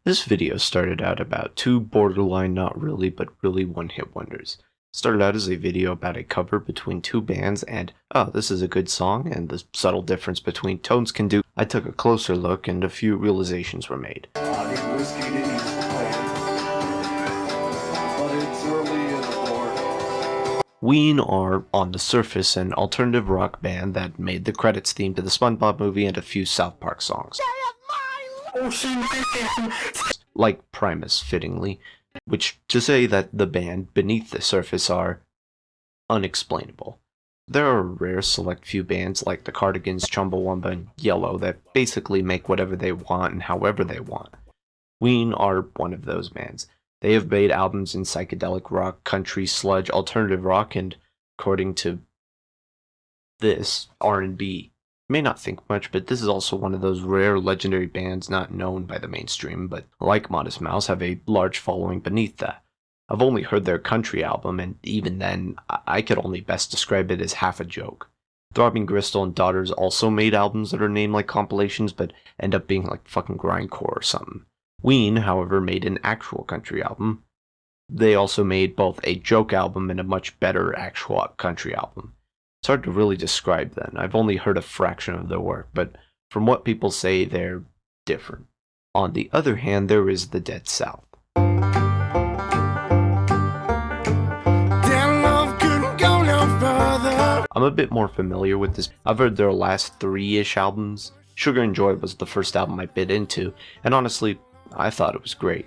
This video started out about two borderline not really but really one-hit wonders. Started out as a video about a cover between two bands and, oh, this is a good song and the subtle difference between tones can do. I took a closer look and a few realizations were made. Ween are, on the surface, an alternative rock band that made the credits theme to the SpongeBob movie and a few South Park songs. Like Primus, fittingly, which to say that the band beneath the surface are unexplainable. There are a rare select few bands like the Cardigans, Chumbawamba, and Yello that basically make whatever they want and however they want. Ween are one of those bands. They have made albums in psychedelic rock, country, sludge, alternative rock, and, according to this, R&B. You may not think much, but this is also one of those rare legendary bands not known by the mainstream, but like Modest Mouse have a large following beneath that. I've only heard their country album, and even then, I could only best describe it as half a joke. Throbbing, Gristle, and Daughters also made albums that are named like compilations, but end up being like fucking grindcore or something. Ween, however, made an actual country album. They also made both a joke album and a much better actual country album. It's hard to really describe them. I've only heard a fraction of their work, but from what people say, they're different. On the other hand, there is the Dead South. I'm a bit more familiar with this. I've heard their last 3-ish albums. Sugar and Joy was the first album I bit into, and honestly, I thought it was great.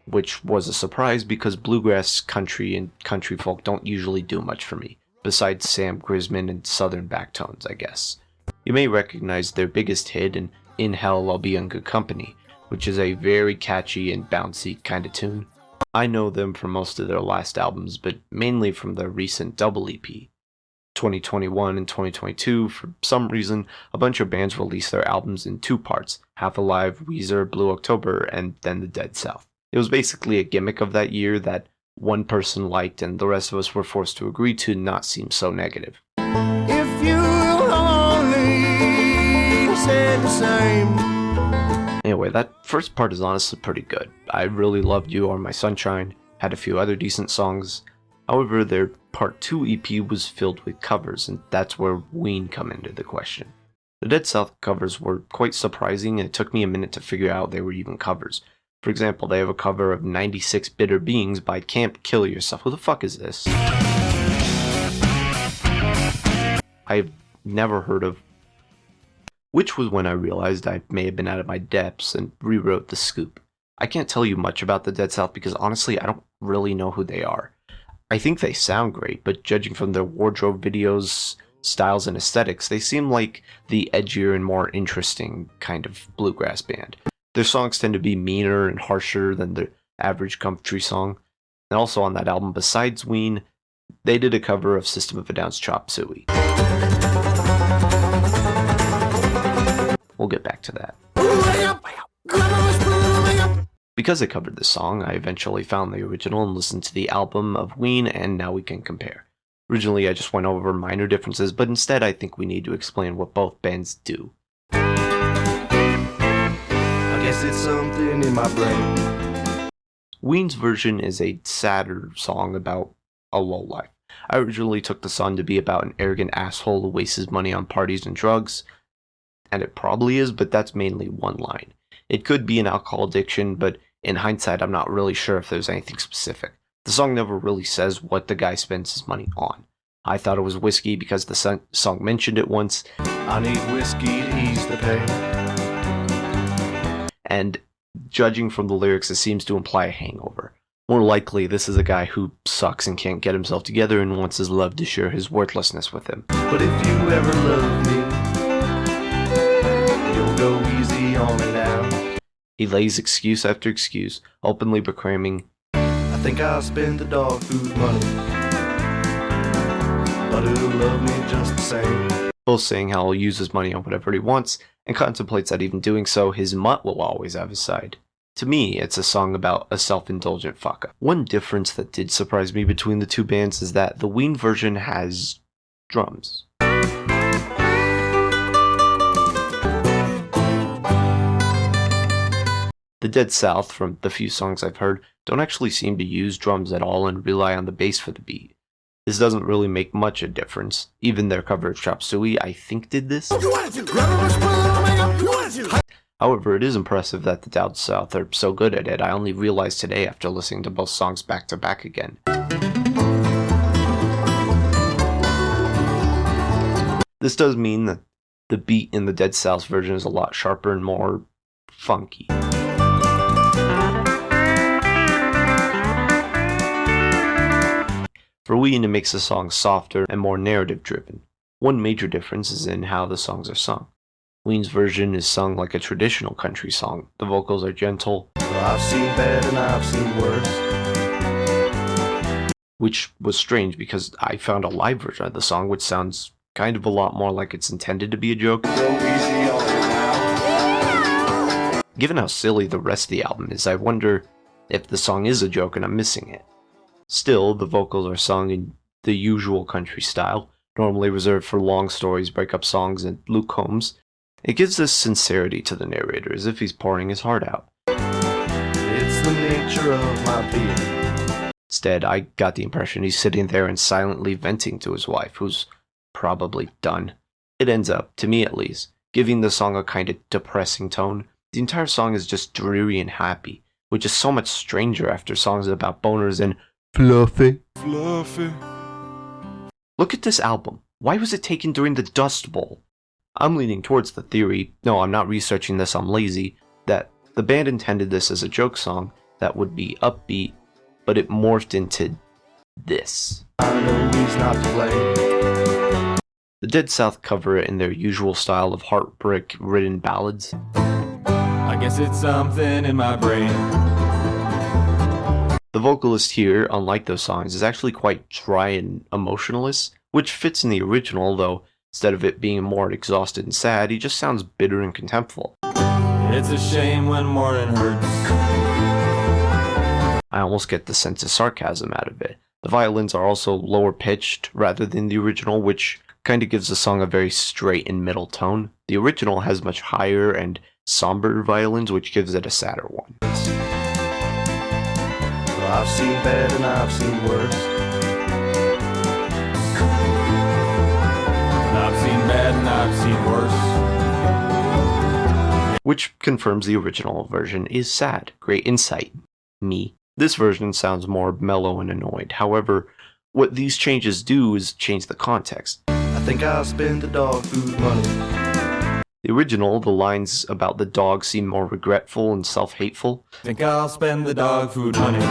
Which was a surprise because bluegrass, country, and country folk don't usually do much for me, besides Sam Grisman and southern backtones, I guess. You may recognize their biggest hit In Hell I'll Be in Good Company, which is a very catchy and bouncy kind of tune. I know them from most of their last albums, but mainly from their recent double EP. 2021 and 2022, for some reason, a bunch of bands released their albums in 2 parts, Half Alive, Weezer, Blue October, and then the Dead South. It was basically a gimmick of that year that one person liked and the rest of us were forced to agree to not seem so negative. If you only said the same. Anyway, that first part is honestly pretty good. I really loved You Are My Sunshine, had a few other decent songs. However, their Part 2 EP was filled with covers, and that's where Ween come into the question. The Dead South covers were quite surprising, and it took me a minute to figure out they were even covers. For example, they have a cover of 96 Bitter Beings by Can't Kill Yourself. Who the fuck is this? I've never heard of. Which was when I realized I may have been out of my depths and rewrote the scoop. I can't tell you much about the Dead South because honestly I don't really know who they are. I think they sound great, but judging from their wardrobe videos, styles, and aesthetics, they seem like the edgier and more interesting kind of bluegrass band. Their songs tend to be meaner and harsher than the average country song. And also on that album, besides Ween, they did a cover of System of a Down's Chop Suey. We'll get back to that. Because I covered this song, I eventually found the original and listened to the album of Ween, and now we can compare. Originally I just went over minor differences, but instead I think we need to explain what both bands do. I guess it's something in my brain. Ween's version is a sadder song about a lowlife. I originally took the song to be about an arrogant asshole who wastes his money on parties and drugs, and it probably is, but that's mainly one line. It could be an alcohol addiction, but in hindsight, I'm not really sure if there's anything specific. The song never really says what the guy spends his money on. I thought it was whiskey because the song mentioned it once. I need whiskey to ease the pain. And judging from the lyrics, it seems to imply a hangover. More likely, this is a guy who sucks and can't get himself together and wants his love to share his worthlessness with him. But if you ever love me, you'll go easy on me now. He lays excuse after excuse, openly proclaiming, I think I'll spend the dog food money, but he'll love me just the same. Both saying how he'll use his money on whatever he wants, and contemplates that even doing so, his mutt will always have his side. To me, it's a song about a self-indulgent fuck-up. One difference that did surprise me between the two bands is that the Ween version has drums. The Dead South, from the few songs I've heard, don't actually seem to use drums at all and rely on the bass for the beat. This doesn't really make much a difference. Even their cover of Chop Suey, I think, did this. However, it is impressive that the Dead South are so good at it. I only realized today after listening to both songs back to back again. This does mean that the beat in the Dead South version is a lot sharper and more funky. For Ween, it makes the song softer and more narrative driven. One major difference is in how the songs are sung. Ween's version is sung like a traditional country song. The vocals are gentle. Well, I've seen bad and I've seen worse. Which was strange because I found a live version of the song which sounds kind of a lot more like it's intended to be a joke. Given how silly the rest of the album is, I wonder if the song is a joke and I'm missing it. Still, the vocals are sung in the usual country style, normally reserved for long stories, breakup songs, and Luke Combs. It gives this sincerity to the narrator, as if he's pouring his heart out. It's the nature of my being. Instead, I got the impression he's sitting there and silently venting to his wife, who's probably done. It ends up, to me at least, giving the song a kind of depressing tone. The entire song is just dreary and happy, which is so much stranger after songs about boners and fluffy. Look at this album. Why was it taken during the Dust Bowl? I'm leaning towards the theory, no, I'm not researching this, I'm lazy, that the band intended this as a joke song that would be upbeat, but it morphed into this. I know he's not to blame. The Dead South cover it in their usual style of heartbreak-ridden ballads. I guess it's something in my brain. The vocalist here, unlike those songs, is actually quite dry and emotionless, which fits in the original, though instead of it being more exhausted and sad, he just sounds bitter and contemptful. It's a shame when mourning hurts. I almost get the sense of sarcasm out of it. The violins are also lower pitched rather than the original, which kind of gives the song a very straight and middle tone. The original has much higher and somber violins, which gives it a sadder one. Well, I've seen bad and I've seen worse. I've seen bad and I've seen worse. Which confirms the original version is sad. Great insight. Me. This version sounds more mellow and annoyed. However, what these changes do is change the context. I think I'll spend the dog food money. The original, the lines about the dog seem more regretful and self-hateful. Think I'll spend the dog food money.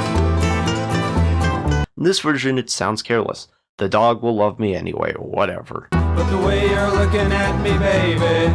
In this version, it sounds careless. The dog will love me anyway, or whatever. But the way you're looking at me, baby,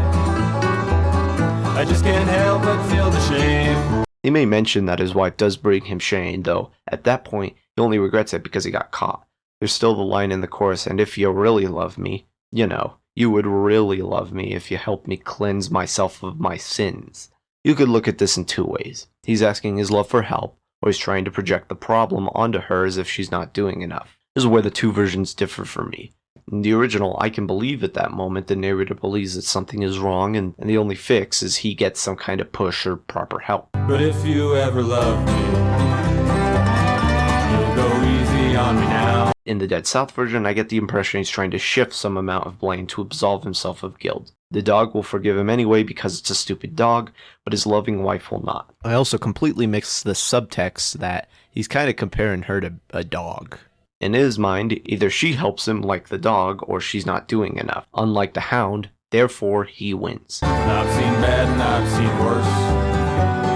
I just can't help but feel the shame. He may mention that his wife does bring him shame, though at that point, he only regrets it because he got caught. There's still the line in the chorus, and if you really love me, you know, you would really love me if you helped me cleanse myself of my sins. You could look at this in two ways. He's asking his love for help, or he's trying to project the problem onto her as if she's not doing enough. This is where the two versions differ for me. In the original, I can believe at that moment the narrator believes that something is wrong, and the only fix is he gets some kind of push or proper help. But if you ever loved me, you'll go easy on me now. In the Dead South version, I get the impression he's trying to shift some amount of blame to absolve himself of guilt. The dog will forgive him anyway because it's a stupid dog, but his loving wife will not. I also completely mixed the subtext that he's kind of comparing her to a dog. In his mind, either she helps him like the dog, or she's not doing enough. Unlike the hound, therefore he wins. I've seen bad and I've seen worse.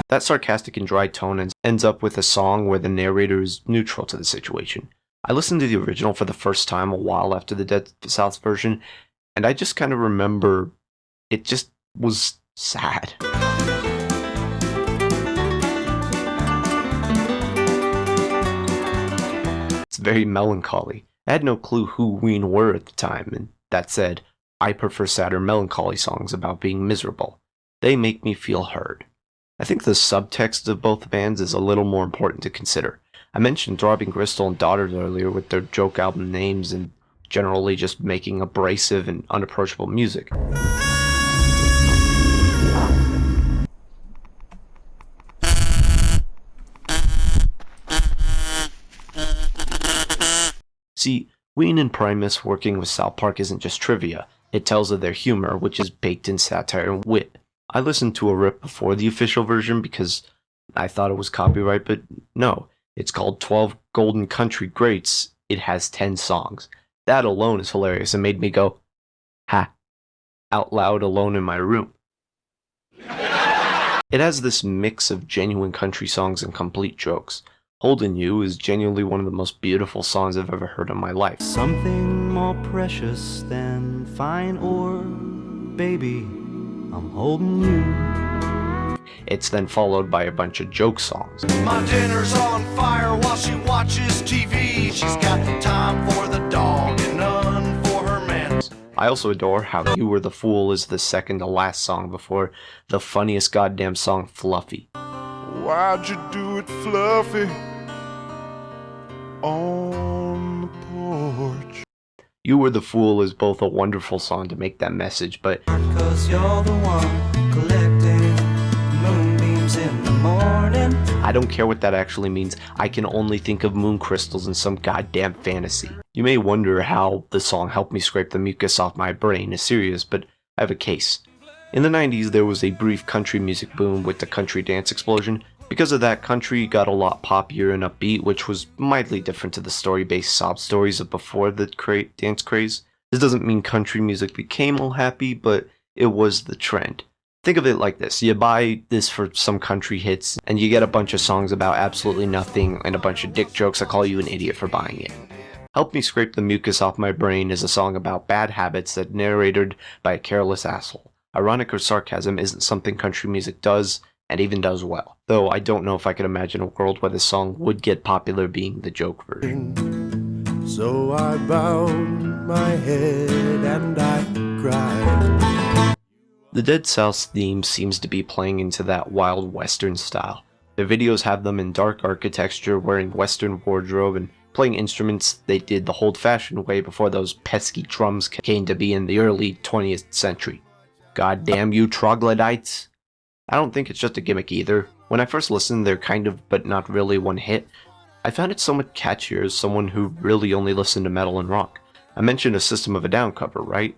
That sarcastic and dry tone ends up with a song where the narrator is neutral to the situation. I listened to the original for the first time a while after the Dead South version, and I just kind of remember it just was sad. It's very melancholy. I had no clue who Ween were at the time, and that said, I prefer sadder melancholy songs about being miserable. They make me feel heard. I think the subtext of both bands is a little more important to consider. I mentioned Throbbing, Gristle, and Daughters earlier with their joke album names and generally just making abrasive and unapproachable music. See, Ween and Primus working with South Park isn't just trivia, it tells of their humor, which is baked in satire and wit. I listened to a rip before the official version because I thought it was copyright, but no, it's called 12 Golden Country Greats. It has 10 songs. That alone is hilarious and made me go, ha, out loud alone in my room. It has this mix of genuine country songs and complete jokes. Holdin' You is genuinely one of the most beautiful songs I've ever heard in my life. Something more precious than fine ore, baby, I'm holding you. It's then followed by a bunch of joke songs. My dinner's on fire while she watches TV. She's got time for the dog and none for her man. I also adore how You Were the Fool is the second to last song before the funniest goddamn song, Fluffy. Why'd you do it, Fluffy? On the porch. You Were the Fool is both a wonderful song to make that message, but 'Cause you're the one collecting moonbeams in the morning. I don't care what that actually means. I can only think of moon crystals in some goddamn fantasy. You may wonder how the song Help Me Scrape the Mucus Off My Brain is serious, but I have a case. In the 90s, there was a brief country music boom with the country dance explosion. Because of that, country got a lot poppier and upbeat, which was mildly different to the story-based sob stories of before the dance craze. This doesn't mean country music became all happy, but it was the trend. Think of it like this. You buy this for some country hits, and you get a bunch of songs about absolutely nothing and a bunch of dick jokes that call you an idiot for buying it. Help Me Scrape the Mucus Off My Brain is a song about bad habits that narrated by a careless asshole. Ironic or sarcasm isn't something country music does, and even does well. Though I don't know if I could imagine a world where this song would get popular being the joke version. So I bowed my head and I cried. The Dead South's theme seems to be playing into that wild western style. Their videos have them in dark architecture, wearing western wardrobe, and playing instruments they did the old-fashioned way before those pesky drums came to be in the early 20th century. God damn you troglodytes! I don't think it's just a gimmick either. When I first listened, they're kind of, but not really, one hit. I found it so much catchier as someone who really only listened to metal and rock. I mentioned a System of a Down cover, right?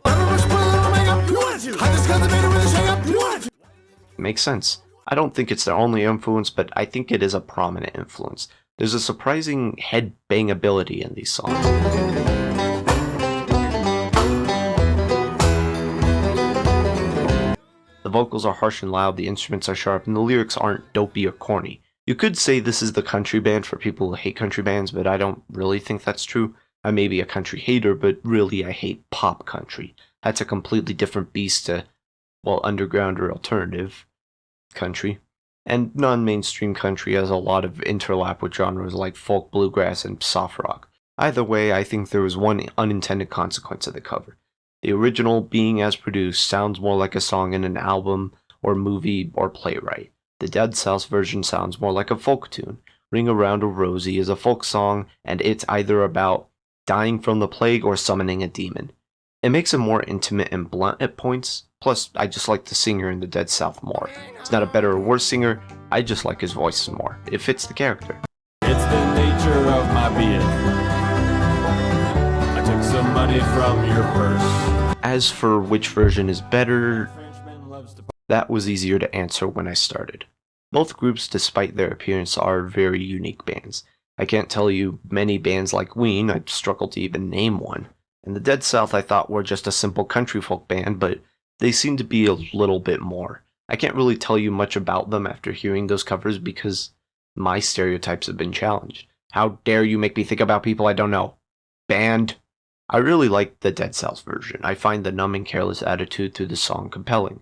Makes sense. I don't think it's their only influence, but I think it is a prominent influence. There's a surprising head-bang ability in these songs. The vocals are harsh and loud, the instruments are sharp, and the lyrics aren't dopey or corny. You could say this is the country band for people who hate country bands, but I don't really think that's true. I may be a country hater, but really I hate pop country. That's a completely different beast to, well, underground or alternative country. And non-mainstream country has a lot of interlap with genres like folk, bluegrass, and soft rock. Either way, I think there was one unintended consequence of the cover. The original, being as produced, sounds more like a song in an album or movie or playwright. The Dead South version sounds more like a folk tune. Ring Around a Rosie is a folk song, and it's either about dying from the plague or summoning a demon. It makes it more intimate and blunt at points, plus I just like the singer in the Dead South more. He's not a better or worse singer, I just like his voice more. It fits the character. It's the nature of my being. I took some money from your purse. As for which version is better, that was easier to answer when I started. Both groups, despite their appearance, are very unique bands. I can't tell you many bands like Ween, I'd struggle to even name one. And the Dead South I thought were just a simple country folk band, but they seem to be a little bit more. I can't really tell you much about them after hearing those covers because my stereotypes have been challenged. How dare you make me think about people I don't know? Band. I really like the Dead South version. I find the numb and careless attitude to the song compelling.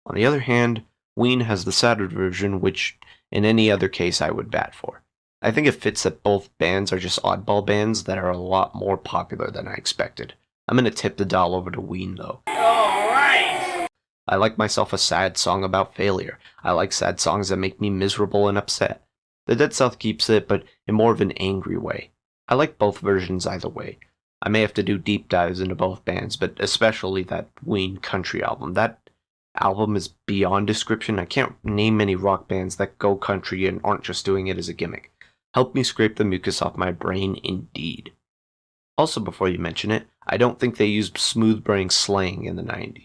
On the other hand, Ween has the sadder version, which in any other case I would bat for. I think it fits that both bands are just oddball bands that are a lot more popular than I expected. I'm gonna tip the doll over to Ween though. Alright! I like myself a sad song about failure. I like sad songs that make me miserable and upset. The Dead South keeps it, but in more of an angry way. I like both versions either way. I may have to do deep dives into both bands, but especially that Ween country album. That album is beyond description. I can't name many rock bands that go country and aren't just doing it as a gimmick. Help Me Scrape the Mucus Off My Brain, indeed. Also, before you mention it, I don't think they used smooth brain slang in the 90s.